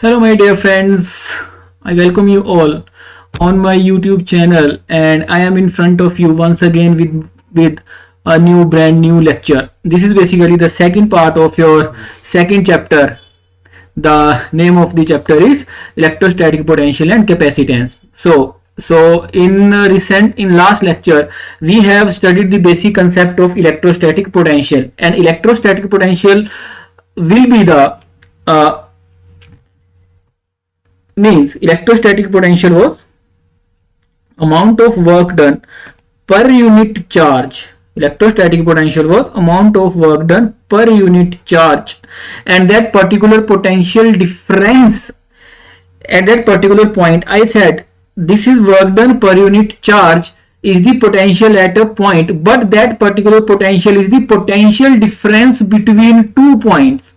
Hello my dear friends, I welcome you all on my YouTube channel and I am in front of you once again with a brand new lecture. This is basically the second part of your second chapter. The name of the chapter is electrostatic potential and capacitance. So in last lecture we have studied the basic concept of electrostatic potential, and electrostatic potential will be the means electrostatic potential was amount of work done per unit charge. Electrostatic potential was amount of work done per unit charge, and that particular potential difference at that particular point, I said this is work done per unit charge is the potential at a point, but that particular potential is the potential difference between 2 points.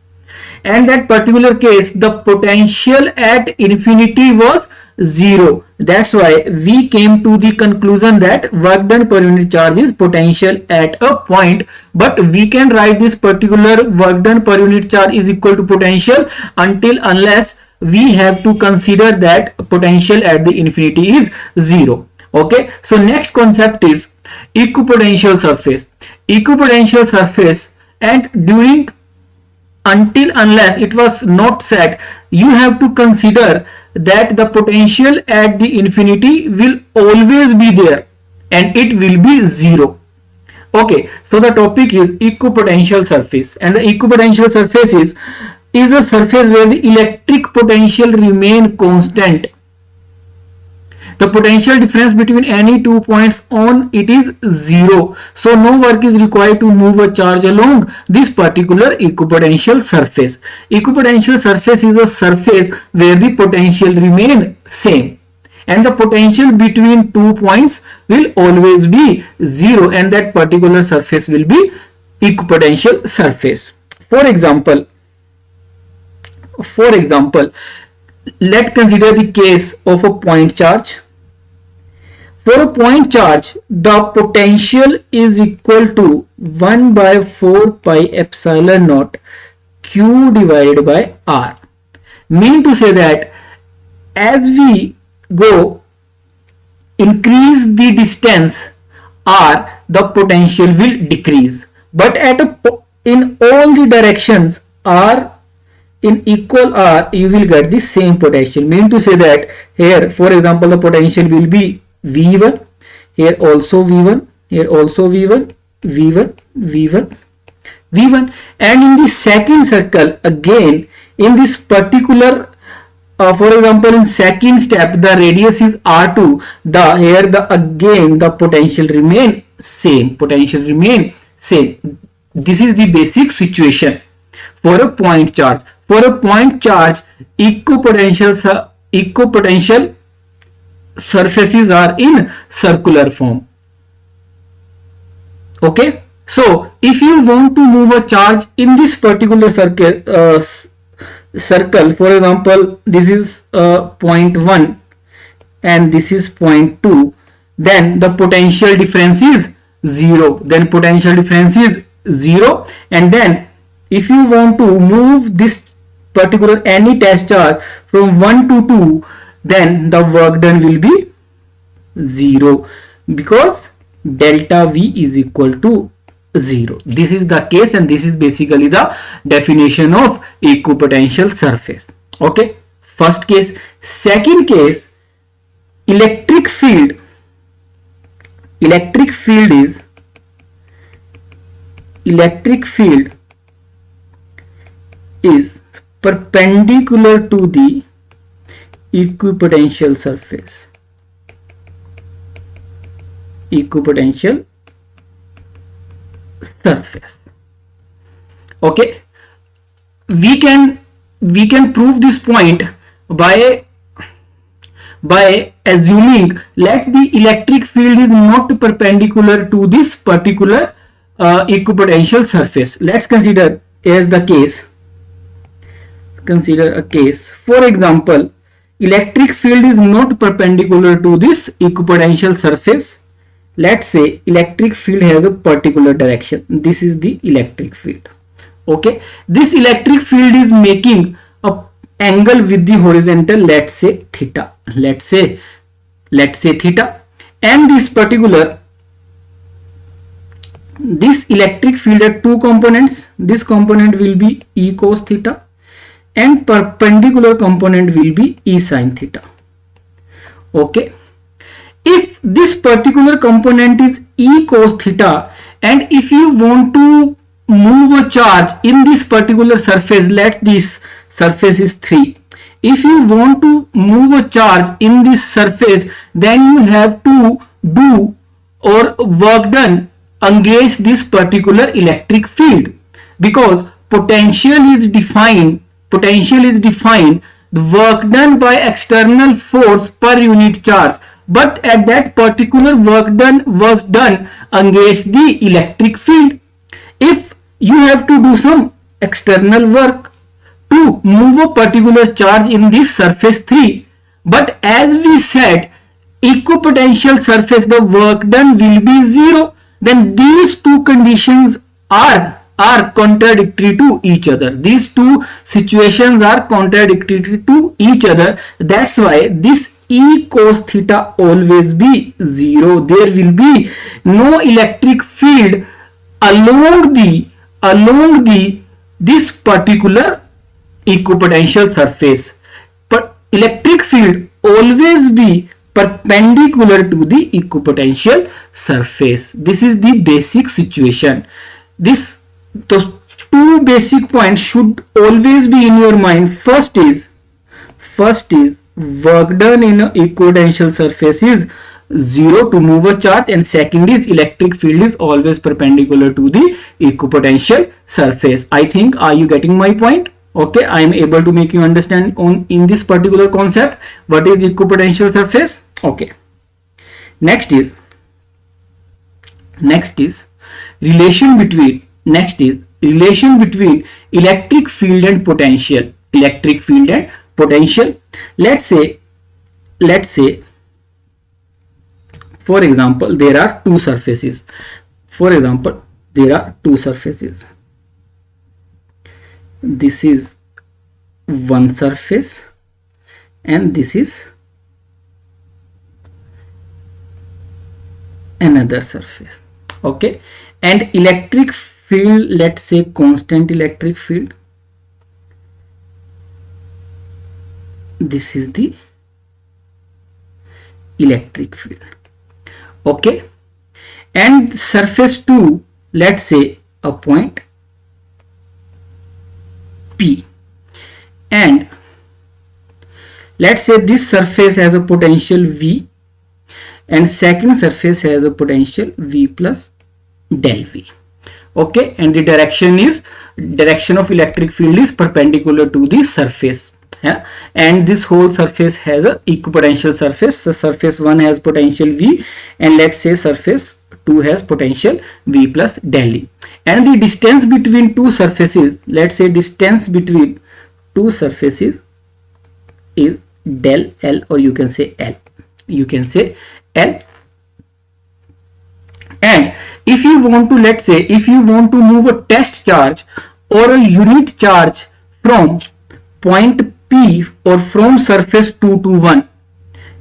And that particular case, the potential at infinity was 0. That's why we came to the conclusion that work done per unit charge is potential at a point, but we can write this particular work done per unit charge is equal to potential unless we have to consider that potential at the infinity is 0. Okay, so next concept is equipotential surface. Equipotential surface, and during unless it was not set, you have to consider that the potential at the infinity will always be there and it will be 0. Okay, so the topic is equipotential surface, and the equipotential surface is a surface where the electric potential remain constant. The potential difference between any 2 points on it is 0. So no work is required to move a charge along this particular equipotential surface. Equipotential surface is a surface where the potential remain same, and the potential between 2 points will always be 0, and that particular surface will be equipotential surface. For example, let's consider the case of a point charge. For a point charge, the potential is equal to 1 by 4 pi epsilon naught q divided by r. Mean to say that as we go increase the distance r, the potential will decrease, but in all the directions r in equal r, you will get the same potential. Mean to say that here, for example, the potential will be V1, here also V1, here also V1, V1, V1, V1, and in the second circle again in this particular for example in second step the radius is R2, again the potential remain same, This is the basic situation for a point charge. For a point charge, equipotential surfaces are in circular form. Okay, so if you want to move a charge in this particular circle, for example, this is point 1 and this is point 2, then the potential difference is 0. And then if you want to move this particular any test charge from 1 to 2, then the work done will be 0 because delta V is equal to 0. This is the case, and this is basically the definition of equipotential surface. Okay, first case. Second case, electric field is perpendicular to the equipotential surface. Okay, we can prove this point by assuming let the electric field is not perpendicular to this particular equipotential surface. Let's consider as the case. Consider a case. For example, electric field is not perpendicular to this equipotential surface. Let's say electric field has a particular direction. This is the electric field. Okay, this electric field is making a angle with the horizontal, let's say theta, let's say theta, and this electric field had two components. This component will be E cos theta and perpendicular component will be E sin theta. Okay, if this particular component is E cos theta, and if you want to move a charge in this particular surface, let this surface is 3. If you want to move a charge in this surface, then you have to do or work done against this particular electric field, because potential is defined, the work done by external force per unit charge, but at that particular work done was done against the electric field. If you have to do some external work to move a particular charge in this surface 3, but as we said, equipotential surface, the work done will be 0, then these two conditions are contradictory to each other. These two situations are contradictory to each other. That's why this E cos theta always be 0. There will be no electric field along this particular equipotential surface. But electric field always be perpendicular to the equipotential surface. This is the basic situation. Those two basic points should always be in your mind. First is work done in an equipotential surface is 0 to move a charge, and second is electric field is always perpendicular to the equipotential surface. I think, are you getting my point? Okay, I am able to make you understand in this particular concept what is equipotential surface. Okay, next is relation between electric field and potential. Let's say for example there are two surfaces. This is one surface and this is another surface. Okay, and electric field, let's say constant electric field. This is the electric field. Okay, and surface 2, let's say a point P, and let's say this surface has a potential V and second surface has a potential V plus del V. Okay, and the direction of electric field is perpendicular to the surface. Yeah? And this whole surface has a equipotential surface. So surface 1 has potential V, and let's say surface 2 has potential V plus del E. And the distance between two surfaces, let's say distance between two surfaces is del L, or you can say L. And if you want to, let's say if you want to move a test charge or a unit charge from point P or from surface 2 to 1,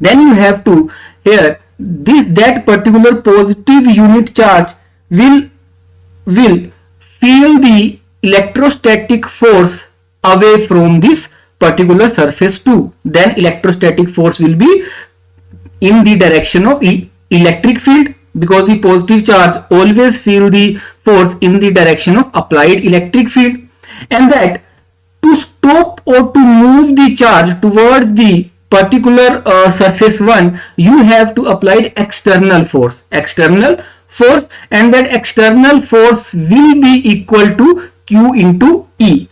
then you have to, here that particular positive unit charge will feel the electrostatic force away from this particular surface 2. Then electrostatic force will be in the direction of electric field, because the positive charge always feel the force in the direction of applied electric field. And that to stop or to move the charge towards the particular surface 1, you have to apply external force, and that external force will be equal to Q into E,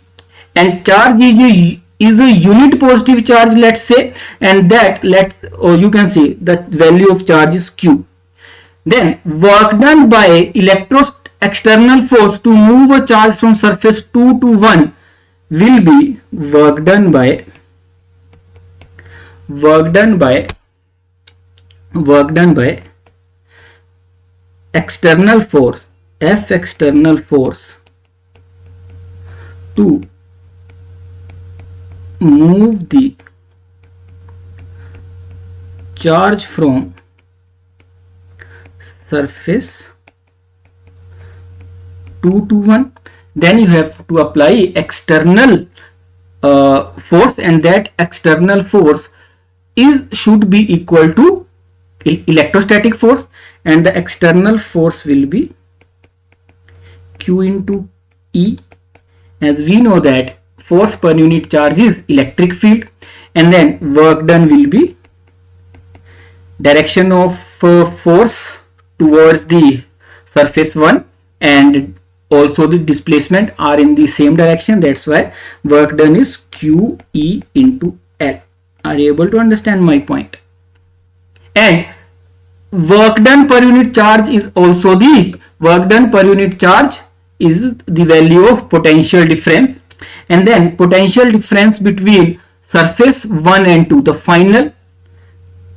and charge is a unit positive charge, let's say, and that you can see the value of charge is Q. Then work done by external force to move a charge from surface 2 to 1 will be work done by external force, F external force, to move the charge from surface 2 to 1, then you have to apply external force, and that external force should be equal to electrostatic force, and the external force will be Q into E, as we know that force per unit charge is electric field, and then work done will be direction of force towards the surface 1, and also the displacement are in the same direction. That's why work done is QE into L. Are you able to understand my point? And work done per unit charge is also the work done per unit charge is the value of potential difference, and then potential difference between surface 1 and 2, the final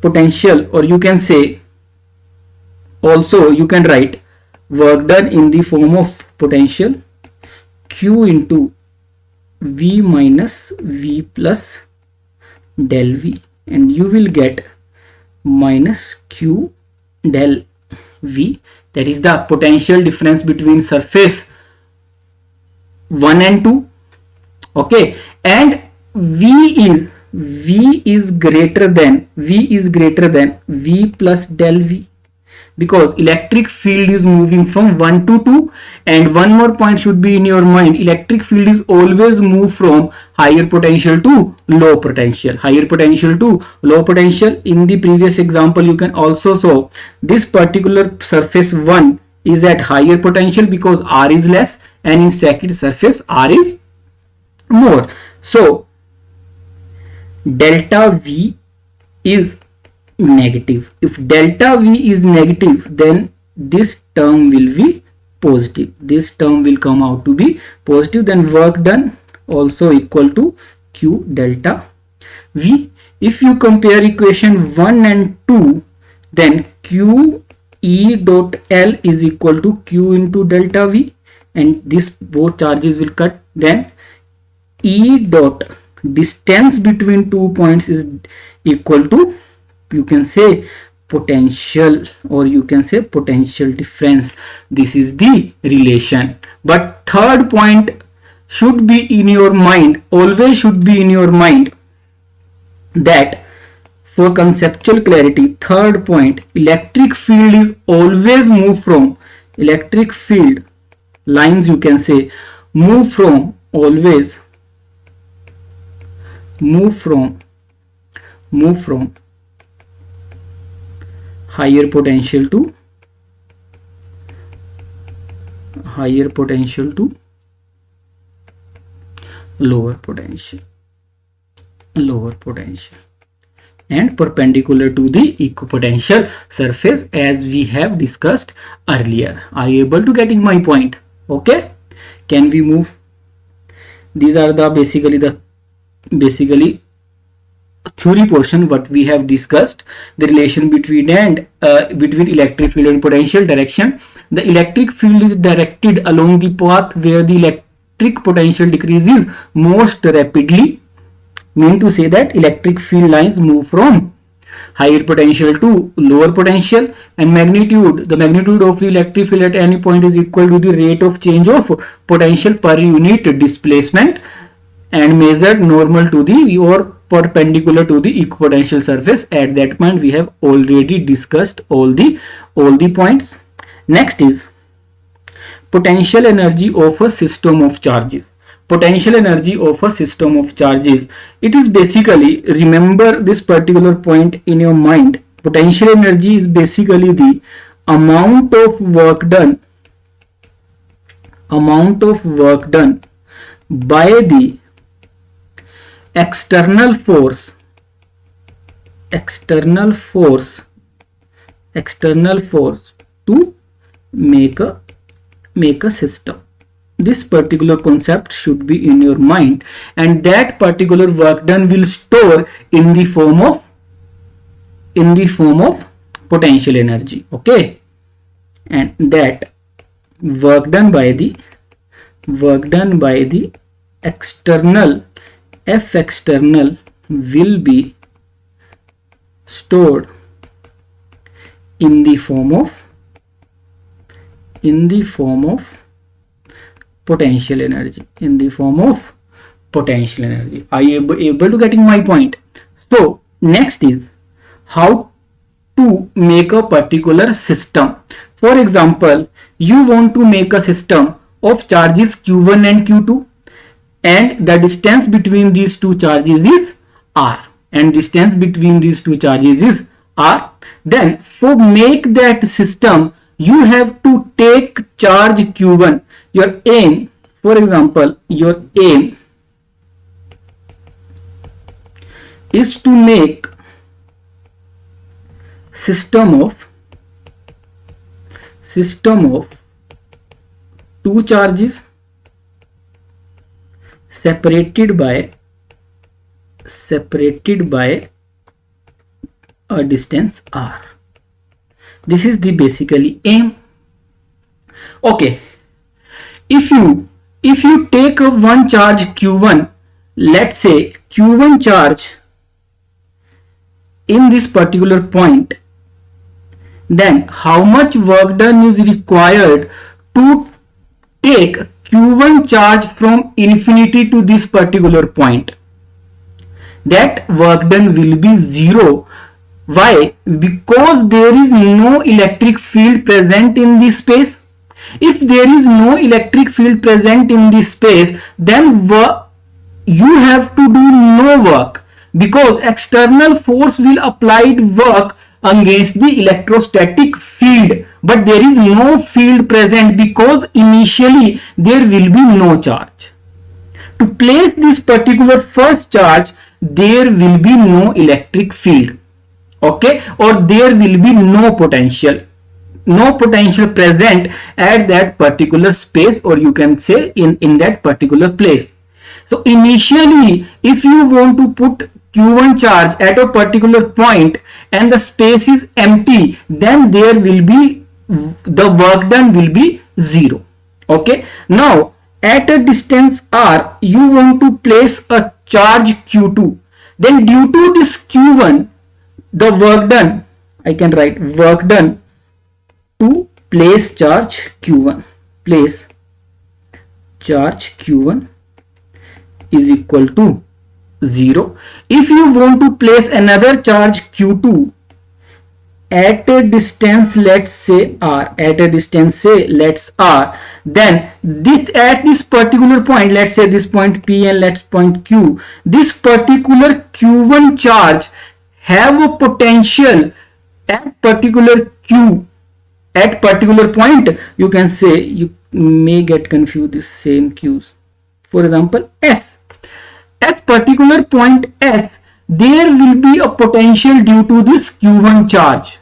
potential, or you can say also you can write work done in the form of potential Q into V minus V plus del V, and you will get minus Q del V, that is the potential difference between surface 1 and 2. Okay, and V is greater than V plus del V, because electric field is moving from 1 to 2. And one more point should be in your mind: electric field is always move from higher potential to low potential. Higher potential to low potential. In the previous example you can also show this particular surface 1 is at higher potential because R is less, and in second surface R is more. So delta V is negative. If delta V is negative, then this term will be positive. This term will come out to be positive. Then work done also equal to Q delta V. If you compare equation 1 and 2, then Q E dot L is equal to Q into delta V, and this both charges will cut. Then E dot distance between 2 points is equal to, you can say, potential, or you can say potential difference. This is the relation. But third point should be in your mind, always should be in your mind, that for conceptual clarity, third point, electric field is always move from, electric field lines you can say move from, always move from higher potential to lower potential, and perpendicular to the equipotential surface, as we have discussed earlier. Are you able to getting my point? Okay, can we move? These are the basically theory portion what we have discussed, the relation between electric field and potential direction. The electric field is directed along the path where the electric potential decreases most rapidly. Mean to say that electric field lines move from higher potential to lower potential, and the magnitude of the electric field at any point is equal to the rate of change of potential per unit displacement, and measured normal to the or perpendicular to the equipotential surface. At that point we have already discussed all the points. Next is potential energy of a system of charges. Potential energy of a system of charges. It is basically, remember this particular point in your mind, potential energy is basically the amount of work done by the external force to make a system. This particular concept should be in your mind, and that particular work done will store in the form of potential energy. Okay, and that work done by the external F external will be stored in the form of potential energy, in the form of potential energy. Are you able to getting my point? So next is how to make a particular system. For example, you want to make a system of charges q1 and q2, and the distance between these two charges is r, and distance between these two charges is r. Then for make that system, you have to take charge q1. Your aim, for example, your aim is to make system of two charges separated by a distance r. This is the basically aim. Okay, if you take a one charge q1, let's say q1 charge in this particular point, then how much work done is required to take q1 charge from infinity to this particular point? That work done will be 0. Why? Because there is no electric field present in this space. If there is no electric field present in this space, then you have to do no work, because external force will apply work against the electrostatic field, but there is no field present because initially there will be no charge. To place this particular first charge, there will be no electric field, okay, or there will be no potential present at that particular space, or you can say in that particular place. So initially, if you want to put q1 charge at a particular point and the space is empty, then there will be the work done will be 0. Okay, now at a distance r, you want to place a charge q2. Then due to this q1, the work done, I can write work done to place charge q1. Place charge q1 is equal to 0. If you want to place another charge q2 at a distance, let's say r, then this at this particular point, let's say this point P and let's point Q, this particular q1 charge have a potential at particular Q, at particular point. You can say, you may get confused the same Q's. For example, S. At particular point S, there will be a potential due to this q1 charge,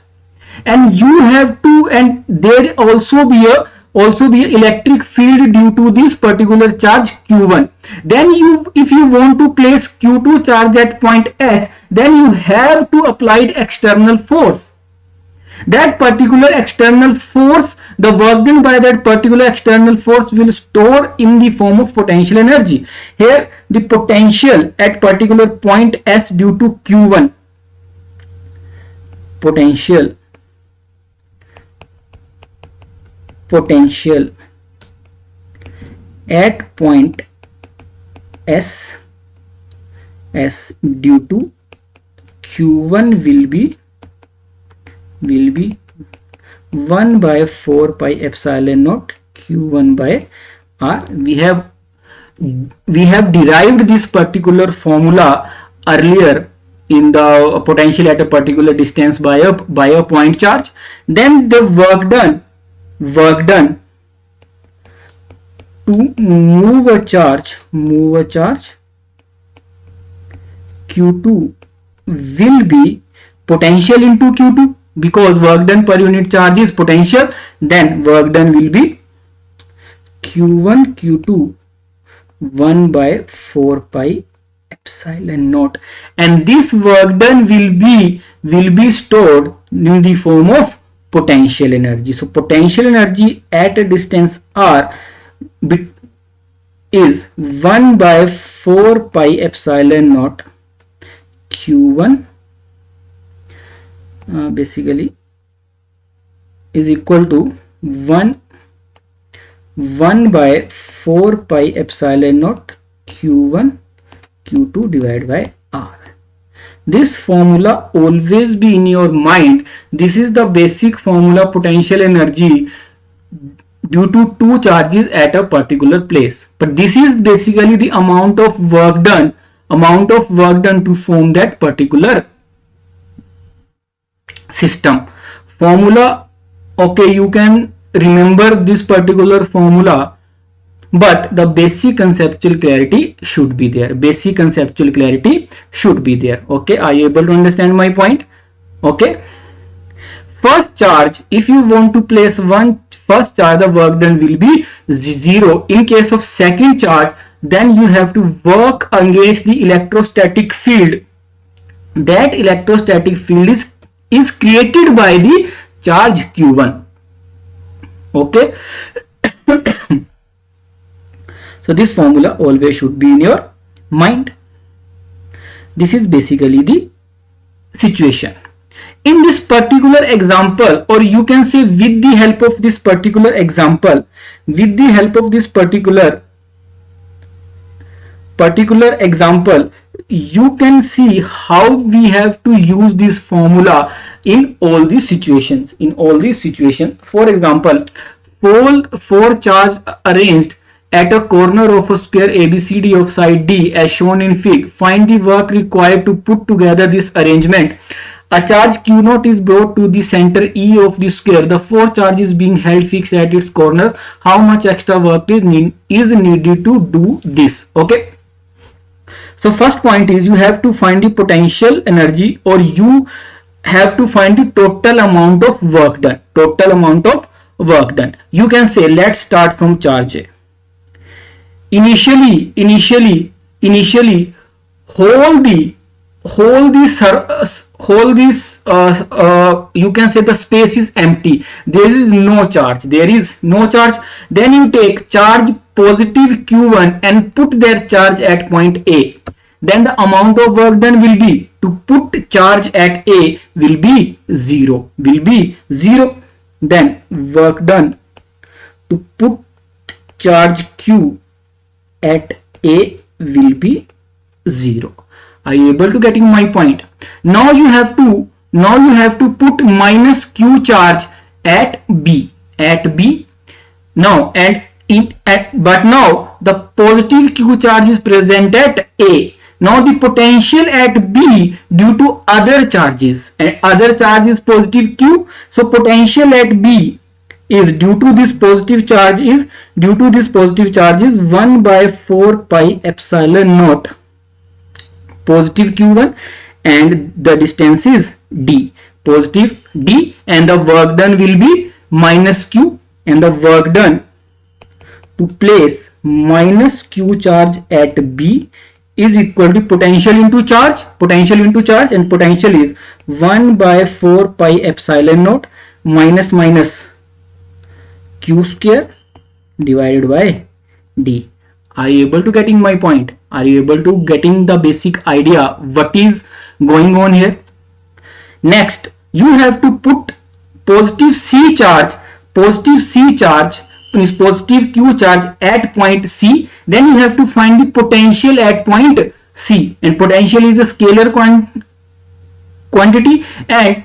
and you have to, and there also be a electric field due to this particular charge q1. Then if you want to place q2 charge at point S, then you have to apply external force. That particular external force, the work done by that particular external force will store in the form of potential energy. Here the potential at particular point S due to q1, potential at point S due to q1 will be 1 by 4 pi epsilon naught q1 by r. We have derived this particular formula earlier in the potential at a particular distance by a point charge. Then the work done to move a charge q2 will be potential into q2, because work done per unit charge is potential. Then work done will be q1 q2 1 by 4 pi epsilon naught, and this work done will be stored in the form of potential energy. So potential energy at a distance r is 1 by 4 pi epsilon naught q1 basically is equal to 1 by 4 pi epsilon naught q1 q2 divided by r. This formula always be in your mind. This is the basic formula potential energy due to two charges at a particular place. But this is basically the amount of work done to form that particular system. Formula, okay, you can remember this particular formula, but the basic conceptual clarity should be there. Okay, are you able to understand my point? Okay, first charge, if you want to place first charge, the work done will be 0. In case of second charge, then you have to work against the electrostatic field. That electrostatic field is created by the charge q1. Okay. So this formula always should be in your mind. This is basically the situation. In this particular example, or you can say with the help of this particular example, you can see how we have to use this formula in all these situations. For example, four charges arranged at a corner of a square ABCD of side D as shown in fig. Find the work required to put together this arrangement. A charge Q0 is brought to the center E of the square. The four charges being held fixed at its corners. How much extra work is needed to do this? Okay. So first point is you have to find the potential energy, or you have to find the total amount of work done. You can say, let's start from charge A. Initially, you can say the space is empty. There is no charge. Then you take charge positive q1 and put their charge at point A. Then the amount of work done will be, to put charge at A will be 0. Then work done to put charge q at A will be 0. Are you able to getting my point? Now you have to put minus q charge at B. Now but now the positive q charge is present at A. Now the potential at B due to other charges, and other charge is positive q. So potential at B is due to this positive charge is 1 by 4 pi epsilon naught positive q1, and the distance is D, positive D, and the work done will be minus q, and the work done to place minus q charge at B is equal to potential into charge, and potential is 1 by 4 pi epsilon naught minus q square divided by D. Are you able to getting my point? Are you able to getting the basic idea what is going on here? Next, you have to put positive C charge is positive q charge at point C. Then you have to find the potential at point C, and potential is a scalar quantity, and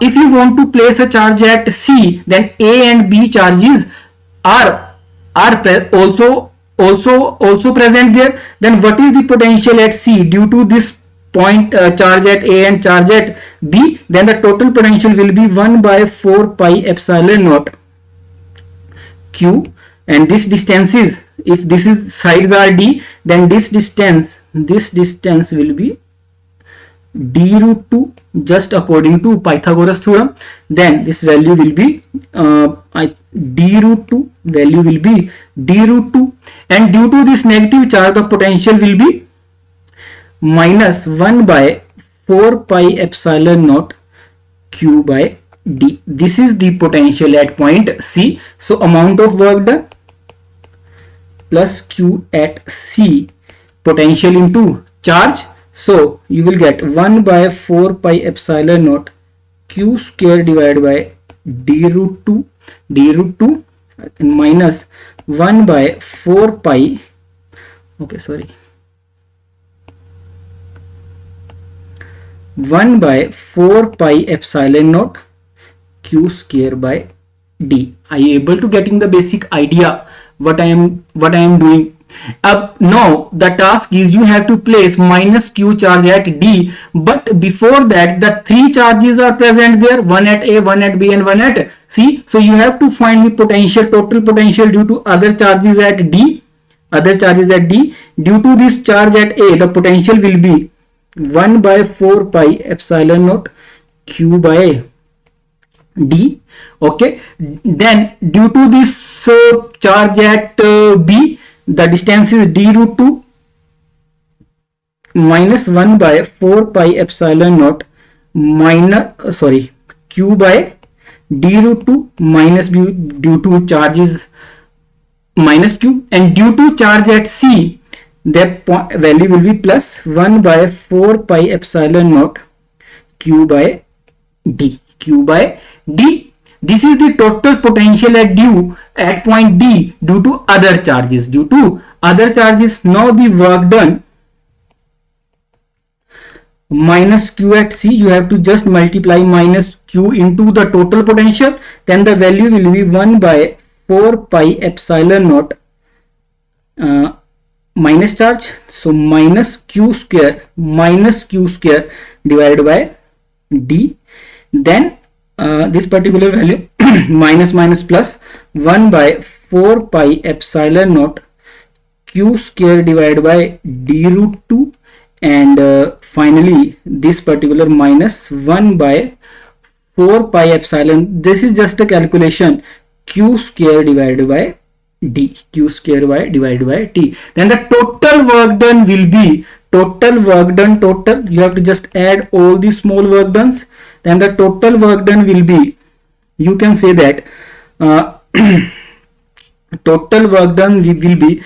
if you want to place a charge at C, then A and B charges are also present there. Then what is the potential at C due to this point charge at A and charge at B? Then the total potential will be 1 by 4 pi epsilon naught q, and this distance is, if this is sides are D, then this distance will be d root 2, just according to Pythagoras theorem. Then this value will be d root 2, and due to this negative charge the potential will be minus 1 by 4 pi epsilon naught q by D. This is the potential at point C. So amount of work done plus q at C potential into charge. So you will get 1 by 4 pi epsilon naught q square divided by d root 2 and minus 1 by 4 pi, okay, sorry, 1 by 4 pi epsilon naught q square by d. Are you able to getting the basic idea what I am doing? Now the task is you have to place minus q charge at d, but before that the three charges are present there, one at A, one at B and one at C. So you have to find the potential, total potential due to other charges at D. Due to this charge at A, the potential will be 1 by 4 pi epsilon naught q by d. Okay, then due to this charge at B, the distance is d root 2 minus 1 by 4 pi epsilon naught q by d root 2 minus b, due to charge is minus q, and due to charge at C, the value will be plus 1 by 4 pi epsilon naught q by d. This is the total potential at point D due to other charges. Now the work done minus q at C, you have to just multiply minus q into the total potential, then the value will be 1 by 4 pi epsilon naught minus charge, so minus q square divided by d. Then this particular value minus plus 1 by 4 pi epsilon naught q square divided by d root 2, and finally this particular minus 1 by 4 pi epsilon, this is just a calculation, q square divided by d, divided by t. Then the total work done will be total, you have to just add all the small work done. Then the total work done will be, you can say that total work done will be,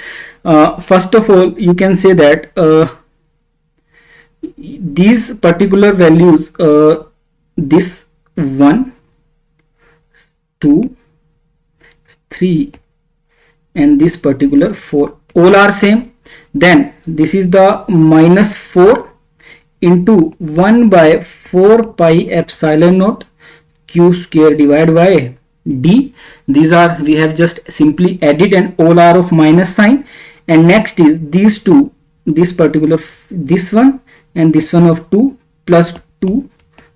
first of all you can say that these particular values, this 1, 2, 3 and this particular 4 all are same. Then this is the minus 4 into 1 by 4 pi epsilon naught q square divided by d. These are, we have just simply added and all are of minus sign. And next is these two, this particular, this one and this one of 2 plus 2,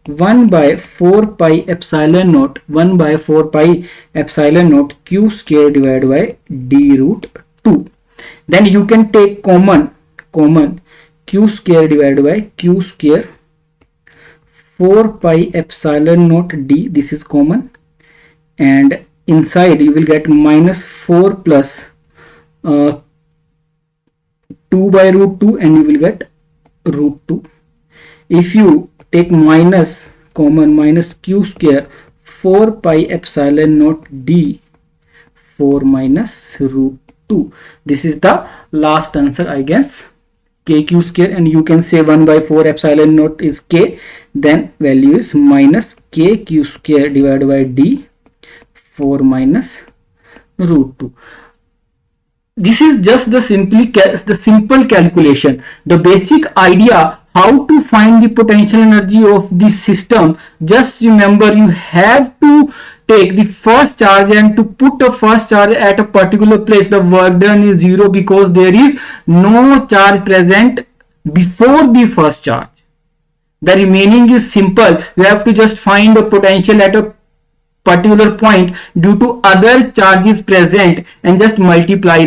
1 by 4 pi epsilon naught, q square divided by d root 2. Then you can take common q square divided by q square 4 pi epsilon naught d, this is common, and inside you will get minus 4 plus 2 by root 2 and you will get root 2. If you take minus common, minus q square 4 pi epsilon naught d 4 minus root 2. This is the last answer, I guess, kq square, and you can say 1 by 4 epsilon naught is k, then value is minus kq square divided by d 4 minus root 2. This is just the simple calculation. The basic idea how to find the potential energy of this system, just remember you have to take the first charge and to put a first charge at a particular place. The work done is 0 because there is no charge present before the first charge. The remaining is simple. You have to just find the potential at a particular point due to other charges present and just multiply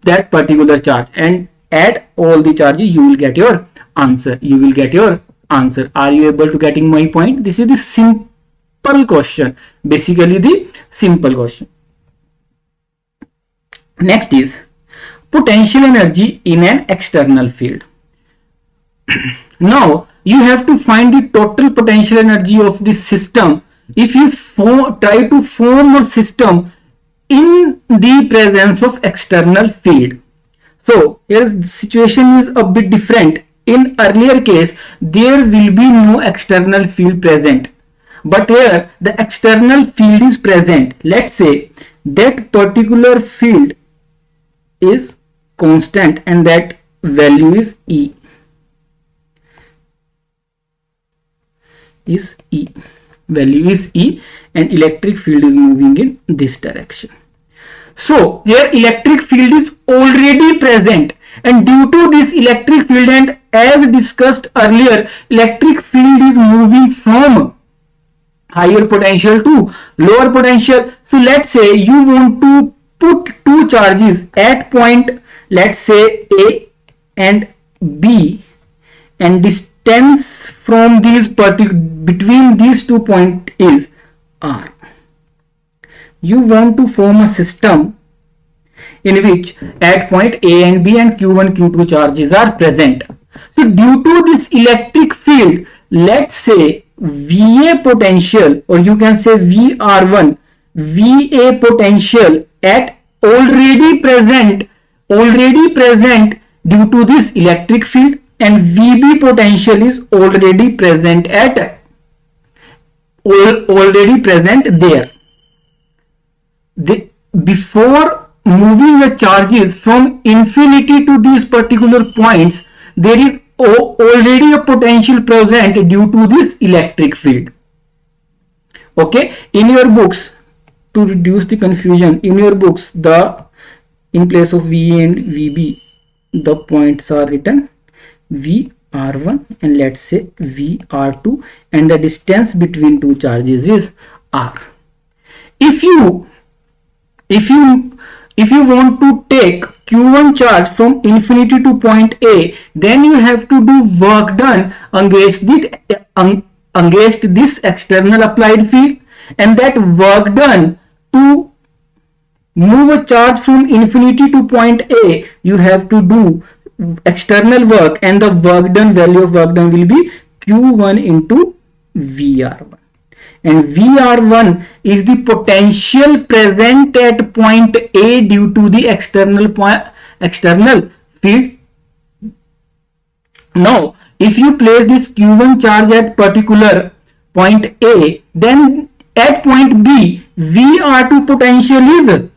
that particular charge and add all the charges. You will get your answer. Are you able to getting my point? This is the simple question, basically the simple question. Next is potential energy in an external field. Now you have to find the total potential energy of the system if you try to form a system in the presence of external field. So here the situation is a bit different. In earlier case, there will be no external field present, but here the external field is present. Let's say that particular field is constant and that value is E. Value is E, and electric field is moving in this direction. So here electric field is already present, and due to this electric field, and as discussed earlier, electric field is moving from higher potential to lower potential. So let's say you want to put two charges at point, let's say A and B, and distance from these between these 2 points is R. You want to form a system in which at point A and B and Q1, Q2 charges are present. So due to this electric field, let's say VA potential, or you can say VR1, VA potential at already present due to this electric field, and VB potential is already present there. Before moving the charges from infinity to these particular points, there is already a potential present due to this electric field. Okay, in your books, to reduce the confusion, in your books, in place of VA and VB, the points are written VR1 and let's say VR2, and the distance between two charges is R. If you want to take Q1 charge from infinity to point A, then you have to do work done against this external applied field, and that work done to move a charge from infinity to point A, you have to do external work, and the work done, value of work done will be Q1 into VR1. And VR1 is the potential present at point A due to the external field. Now, if you place this Q1 charge at particular point A, then at point B, VR2 potential is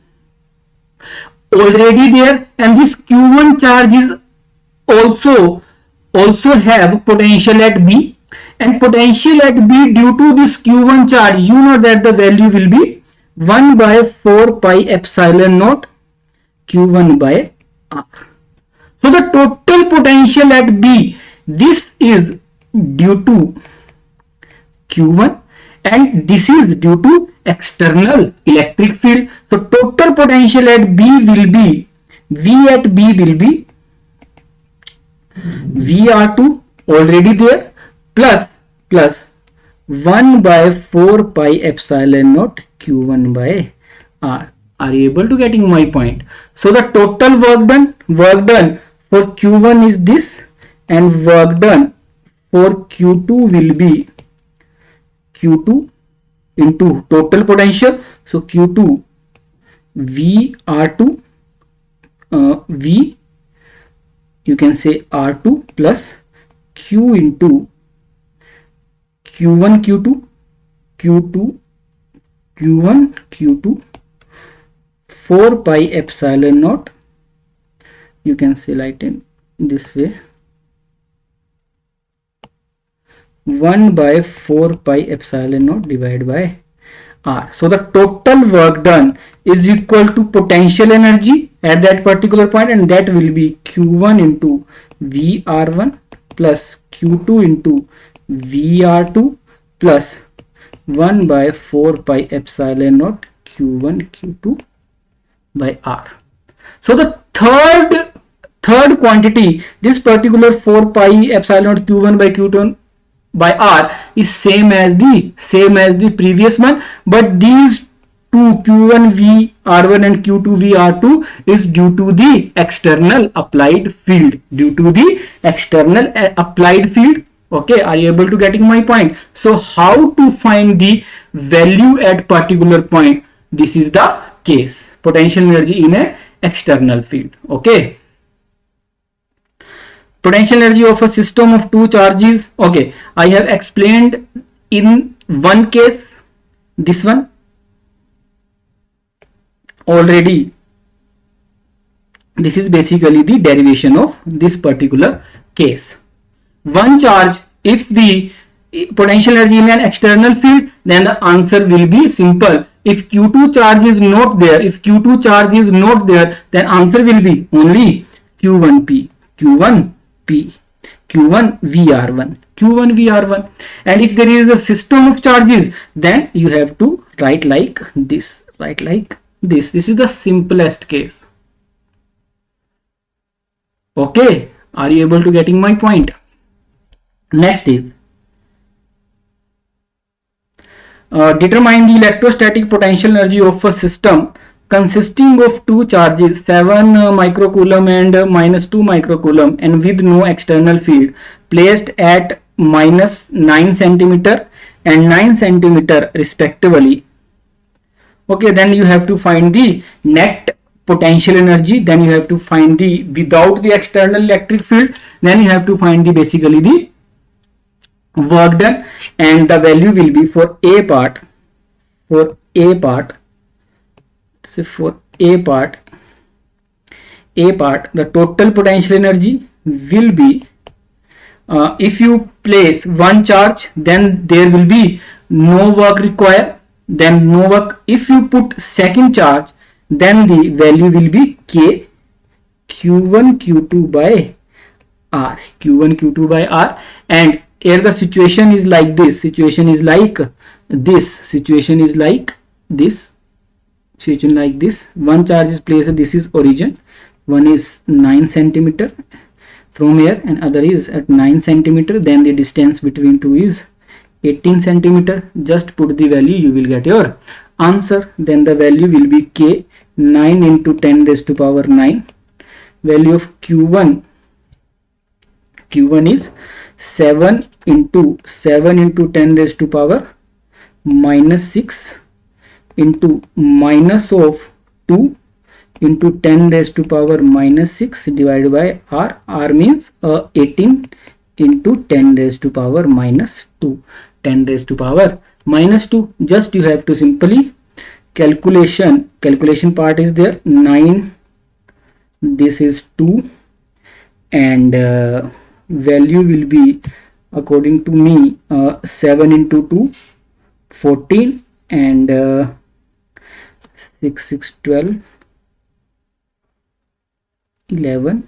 already there, and this Q1 charge is also have potential at B. And potential at B due to this Q1 charge, you know that the value will be 1 by 4 pi epsilon naught Q1 by R. So the total potential at B, this is due to Q1 and this is due to external electric field. So total potential at B will be, V at B will be VR2 already there, plus 1 by 4 pi epsilon naught Q1 by R. Are you able to getting my point? So the total work done for Q1 is this, and work done for Q2 will be Q2 into total potential. So Q2 VR2 V, you can say R2 plus Q into Q1 Q2 Q1 Q2 4 pi epsilon naught, you can say like in this way, 1 by 4 pi epsilon naught divided by R. So the total work done is equal to potential energy at that particular point, and that will be Q1 into VR1 plus Q2 into VR2 plus 1 by 4 pi epsilon naught Q1 Q2 by R. So the third quantity, this particular 4 pi epsilon naught Q1 by Q2 by R is same as the previous one, but these two Q1 V R1 and Q2 V R2 is due to the external applied field, Okay, are you able to getting my point? So how to find the value at particular point? This is the case, potential energy in a external field. Okay, Potential energy of a system of two charges. Okay, I have explained in one case, this one already. This is basically the derivation of this particular case. One charge, if the potential energy in an external field, then the answer will be simple. If Q2 charge is not there, then answer will be only Q1P, Q1P, Q1 VR1, Q1 VR1. And if there is a system of charges, then you have to write like this, This is the simplest case. Okay, are you able to getting my point? Next is determine the electrostatic potential energy of a system consisting of two charges, 7 microcoulomb and -2 microcoulomb, and with no external field, placed at -9 centimeter and 9 centimeter respectively. Okay, then you have to find the net potential energy, then you have to find the without the external electric field, then you have to find the basically the work done, and the value will be for A part, the total potential energy will be, if you place one charge, then there will be no work required, then no work. If you put second charge, then the value will be K, Q1 Q2 by R, and here the situation is like this, one charge is placed, this is origin, one is 9 centimeter from here and other is at 9 centimeter, then the distance between two is 18 centimeter. Just put the value, you will get your answer. Then the value will be K, 9 into 10 raised to power 9. Value of Q1 is 7 into 10 raised to power -6 into minus of 2 into 10 raised to power -6 divided by R. R means 18 into 10 raised to power -2. 10 raised to power -2. Just you have to simply calculation part is there, 9, this is 2, and value will be according to me 7 into 2 14, and 6 6 12 11.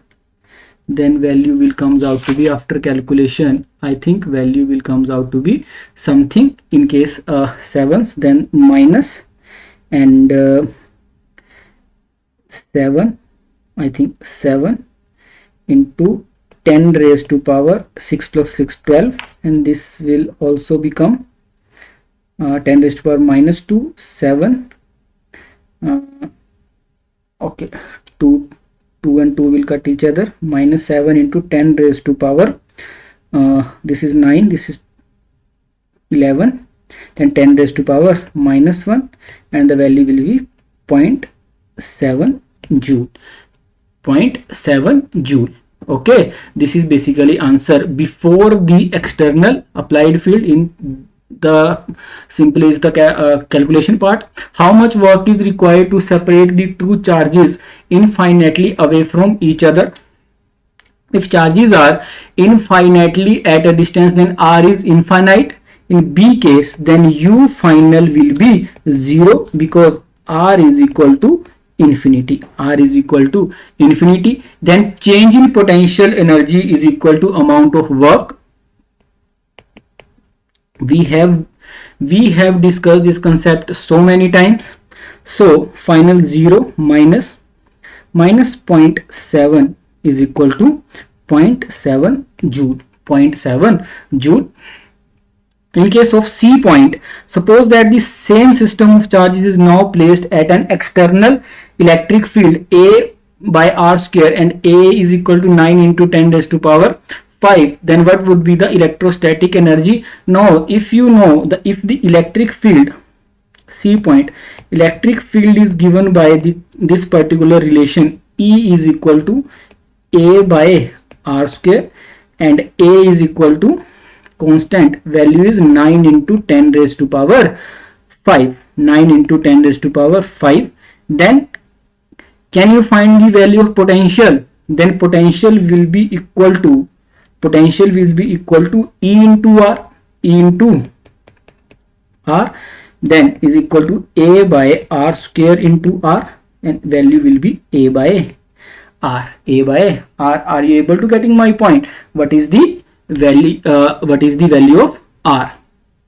Then value will comes out to be, after calculation, I think value will comes out to be something, in case 7s, then minus, and 7, I think 7 into 10 raised to power 6 plus 6 12, and this will also become 10 raised to power -2 7. Okay, 2 and 2 will cut each other, -7 into 10 raised to power this is 9, this is 11, then 10 raised to power -1, and the value will be 0.7 joule. 0.7 joule. Okay, this is basically answer before the external applied field. In the simple is the calculation part. How much work is required to separate the two charges infinitely away from each other? If charges are infinitely at a distance, then R is infinite. In B case, then U final will be 0, because R is equal to infinity. Then change in potential energy is equal to amount of work. We have discussed this concept so many times. So final 0 minus 0.7 is equal to 0.7 joule. 0.7 joule. In case of C point, suppose that the same system of charges is now placed at an external electric field A by R square, and A is equal to 9 into 10 raised to power 5. Then what would be the electrostatic energy? Now, if you know if the electric field C point, electric field is given by this particular relation, E is equal to A by r square, and A is equal to constant value is 9 into 10 raised to power 5. 9 into 10 raised to power 5. Then can you find the value of potential? Then potential will be equal to E into R. E into R then is equal to A by R square into R, and value will be A by R. A by R. Are you able to getting my point? What is the value? What is the value of R?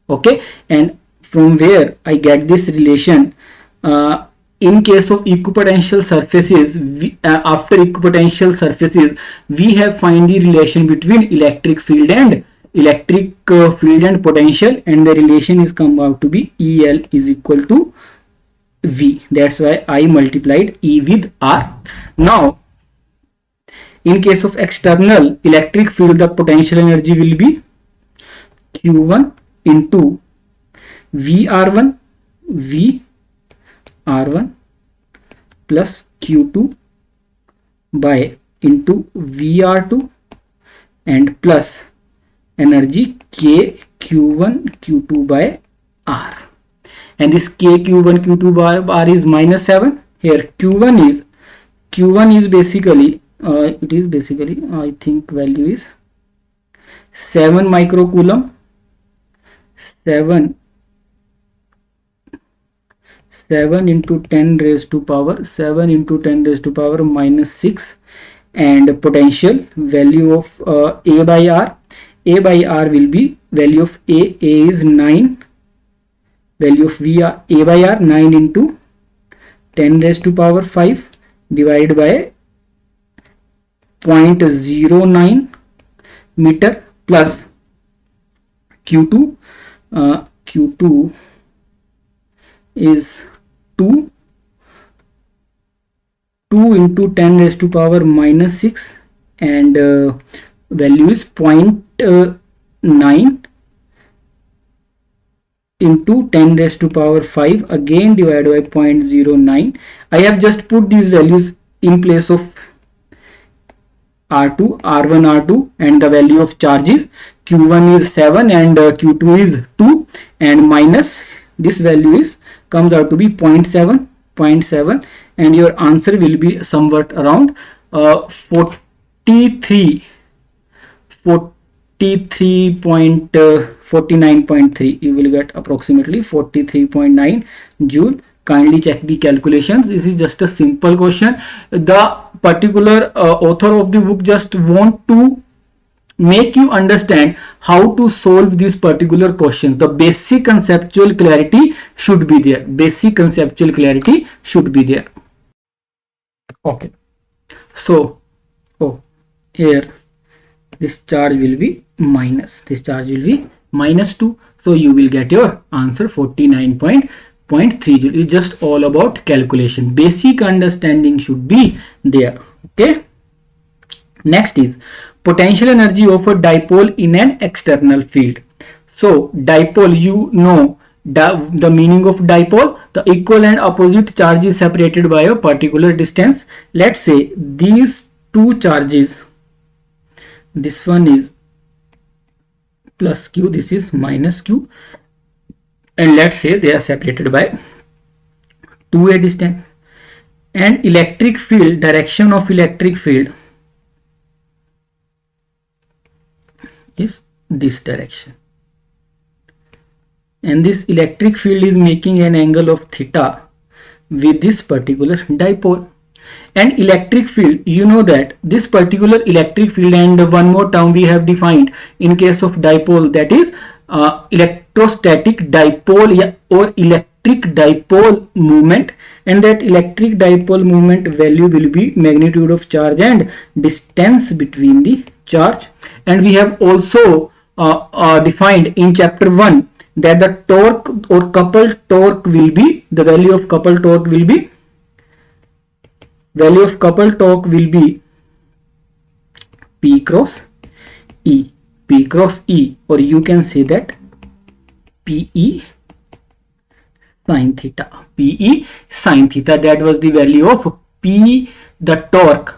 Okay, and from where I get this relation? In case of equipotential surfaces, after equipotential surfaces, we have find the relation between electric field and potential, and the relation is come out to be EL is equal to V. That's why I multiplied E with R. Now, in case of external electric field, the potential energy will be Q1 into VR1 plus Q2 by into VR2 and plus energy K Q1 Q2 by R, and this K Q1 Q2 by R is minus 7. Here Q1 is basically it is basically I think value is 7 microcoulomb. 7 into 10 raised to power minus 6, and potential value of A by R. A by R will be value of A is 9, value of VR A by R 9 into 10 raised to power 5 divided by 0.09 meter plus Q2 is 2 into 10 raised to power minus 6, and value is 0.9 into 10 raised to power 5 again divided by 0.09. I have just put these values in place of R2, R1, R2, and the value of charges. Q1 is 7 and Q2 is 2, and minus this value is comes out to be 0.7, and your answer will be somewhat around 49.3. You will get approximately 43.9 joule. Kindly check the calculations. This is just a simple question. The particular author of the book just want to make you understand how to solve these particular questions. The basic conceptual clarity should be there. Okay. So, here this charge will be minus. This charge will be minus 2. So you will get your answer 49.3 joule. It's just all about calculation. Basic understanding should be there. Okay. Next is potential energy of a dipole in an external field. So dipole, you know the meaning of dipole. The equal and opposite charge is separated by a particular distance. Let's say these two charges, this one is plus q, this is minus q, and let's say they are separated by 2a distance, and electric field, direction of electric field is this direction, and this electric field is making an angle of theta with this particular dipole. And electric field, you know that this particular electric field, and one more term we have defined in case of dipole, that is electrostatic dipole or electric dipole movement, and that electric dipole movement value will be magnitude of charge and distance between the charge. And we have also defined in chapter 1 that the torque or coupled torque will be, the value of coupled torque will be P cross E, or you can say that PE sin theta. That was the value of P, the torque.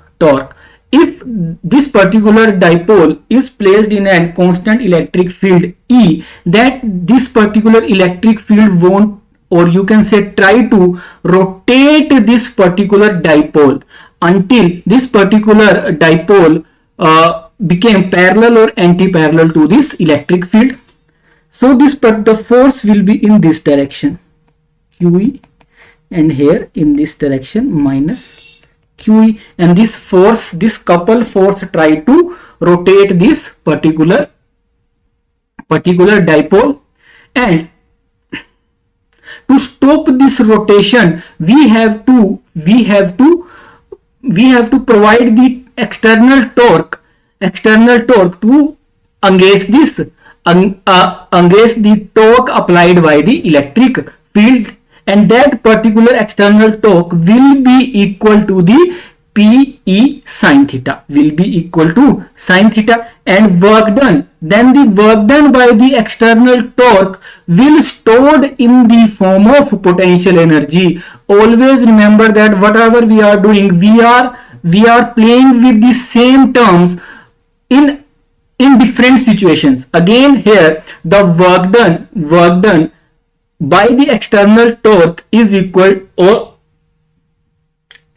if this particular dipole is placed in a constant electric field E, that this particular electric field won't, or you can say try to rotate this particular dipole until this particular dipole became parallel or anti-parallel to this electric field. So this the force will be in this direction, QE, and here in this direction minus QE, and this force, this couple force, try to rotate this particular dipole, and to stop this rotation we have to provide the external torque to against this against the torque applied by the electric field, and that particular external torque will be equal to the PE sin theta, will be equal to sin theta, and work done, then the work done by the external torque will stored in the form of potential energy. Always remember that whatever we are doing, we are playing with the same terms in different situations. Again here the work done by the external torque is equal, or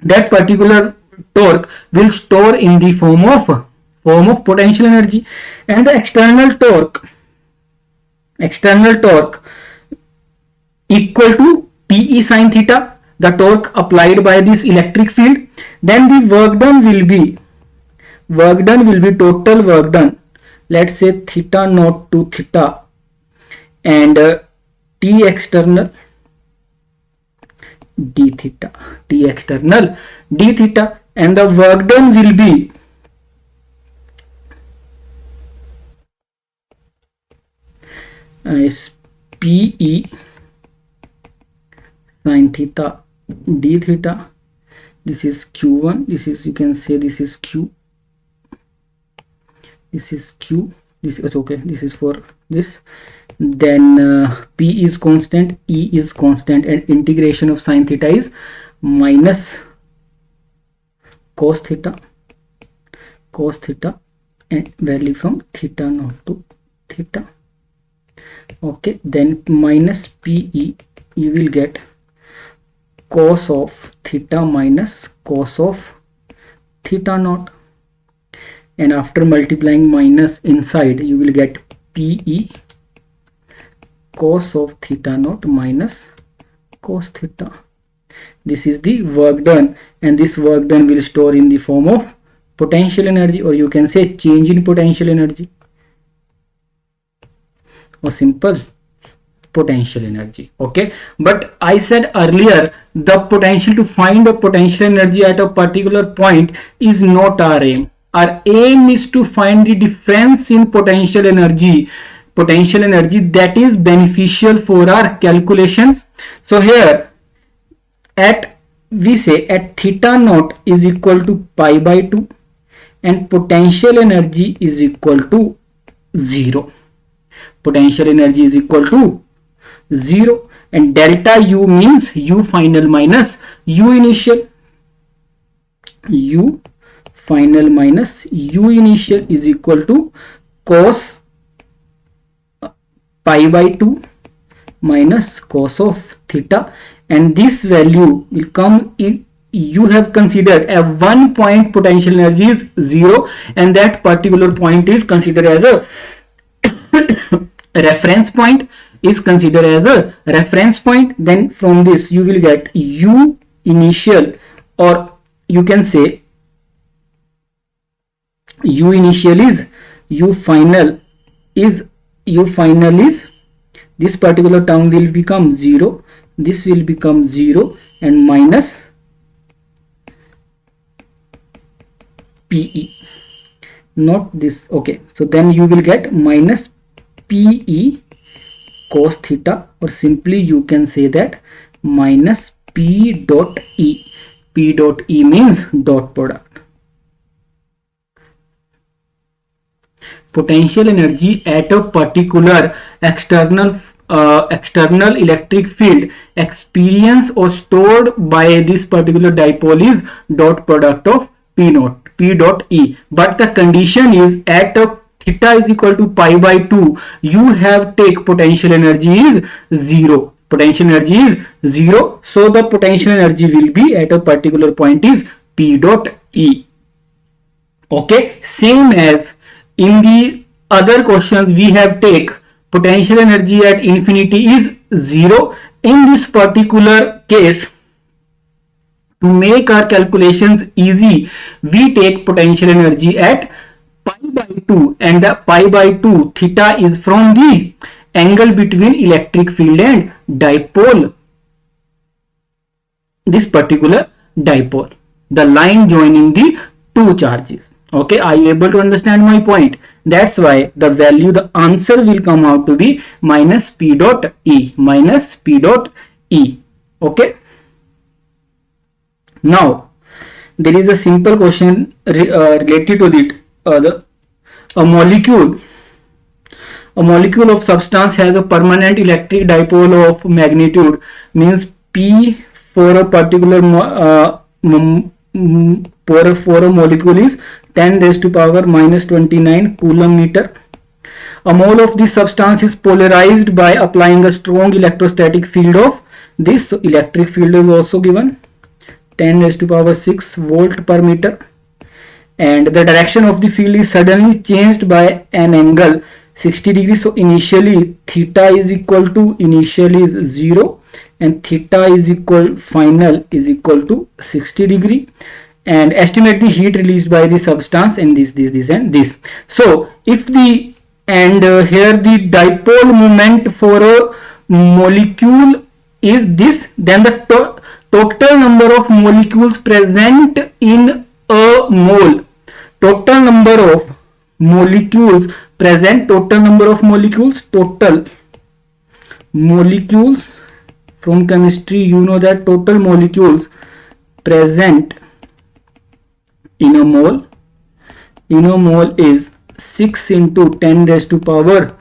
that particular torque will store in the form of potential energy, and the external torque equal to PE sin theta, the torque applied by this electric field. Then the work done will be total work done, let's say theta naught to theta, and T external d theta, and the work done will be is PE sin theta d theta. This is Q1, this is, you can say this is Q, this is Q, this is okay, this is for this. Then P is constant, E is constant, and integration of sin theta is minus cos theta, and value from theta naught to theta. Okay, then minus PE, you will get cos of theta minus cos of theta naught, and after multiplying minus inside you will get PE cos of theta naught minus cos theta. This is the work done, and this work done will store in the form of potential energy, or you can say change in potential energy, or simple potential energy. Okay, but I said earlier the potential, to find a potential energy at a particular point is not our aim. Our aim is to find the difference in potential energy that is beneficial for our calculations. So here we say at theta naught is equal to pi by 2 and potential energy is equal to 0. Potential energy is equal to 0, and delta U means U final minus U initial. U final minus U initial is equal to cos pi by 2 minus cos of theta, and this value will come in. You have considered a 1 point potential energy is 0, and that particular point is considered as a reference point, then from this you will get U initial, or you can say U initial is U final is this particular term will become 0, this will become 0, and minus PE, not this. Okay, so then you will get minus PE cos theta, or simply you can say that minus P dot E. P dot E means dot product. Potential energy at a particular external electric field experienced or stored by this particular dipole is dot product of P naught. P dot E. But the condition is at a theta is equal to pi by 2, you have take potential energy is 0. Potential energy is 0. So the potential energy will be at a particular point is P dot E. Okay, same as in the other questions we have take potential energy at infinity is 0. In this particular case, to make our calculations easy, we take potential energy at pi by 2, and the pi by 2 theta is from the angle between electric field and dipole, this particular dipole, the line joining the two charges. Okay, are you able to understand my point? That's why the value, the answer will come out to be minus P dot E, minus P dot E. Okay. Now, there is a simple question related to it. A molecule of substance has a permanent electric dipole of magnitude, means P for a particular for a molecule is 10 raised to power minus 29 coulomb meter. A mole of this substance is polarized by applying a strong electrostatic field of this. So electric field is also given 10 raised to power 6 volt per meter, and the direction of the field is suddenly changed by an angle 60 degrees. So initially theta is equal to, initially is 0, and theta is equal, final is equal to 60 degree, and estimate the heat released by the substance, and this and this. So if the, and here the dipole moment for a molecule is this, then the total number of molecules present in a mole, total number of molecules present, total number of molecules, total molecules from chemistry, you know that total molecules present in a mole is 6 into 10 raised to power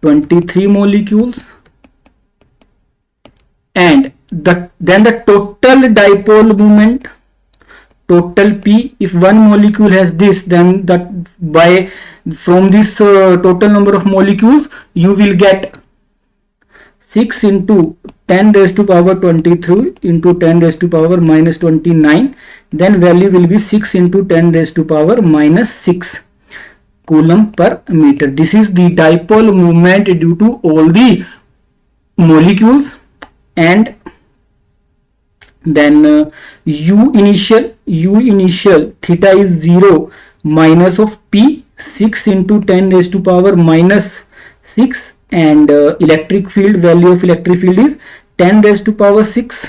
23 molecules, and then the total dipole moment, total P, if one molecule has this, then that by from this total number of molecules you will get 6 into 10 raised to power 23 into 10 raised to power minus 29, then value will be 6 into 10 raised to power minus 6 coulomb per meter. This is the dipole moment due to all the molecules. And then U initial theta is 0 minus of P, 6 into 10 raised to power minus 6, and electric field, value of electric field is 10 raised to power 6,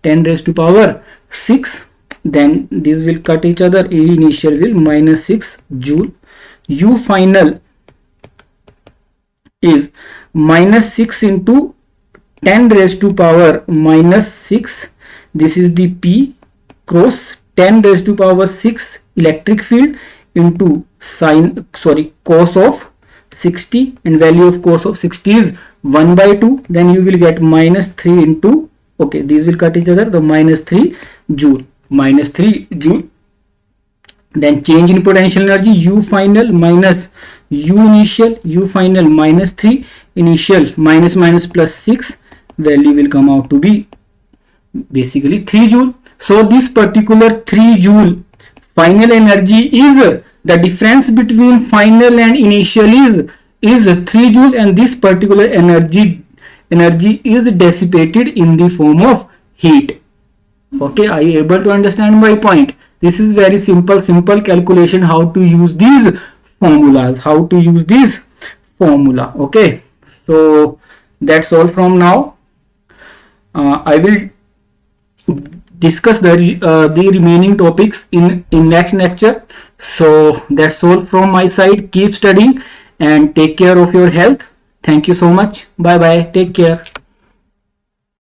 10 raised to power 6, then this will cut each other, A initial will minus 6 joule. U final is minus 6 into 10 raised to power minus 6, this is the P cross 10 raised to power 6 electric field into cos of 60, and value of cos of 60 is 1 by 2, then you will get minus 3 into, okay, these will cut each other, the minus 3 joule, minus 3 joule. Then change in potential energy, U final minus U initial, U final minus 3, initial minus plus 6, value will come out to be basically 3 joule. So this particular 3 joule final energy is, the difference between final and initial is 3 joule, and this particular energy is dissipated in the form of heat. Okay, are you able to understand my point? This is very simple calculation, how to use these formulas, Okay, so that's all from now. I will discuss the remaining topics in next lecture. So that's all from my side. Keep studying and take care of your health. Thank you so much. Bye bye. Take care.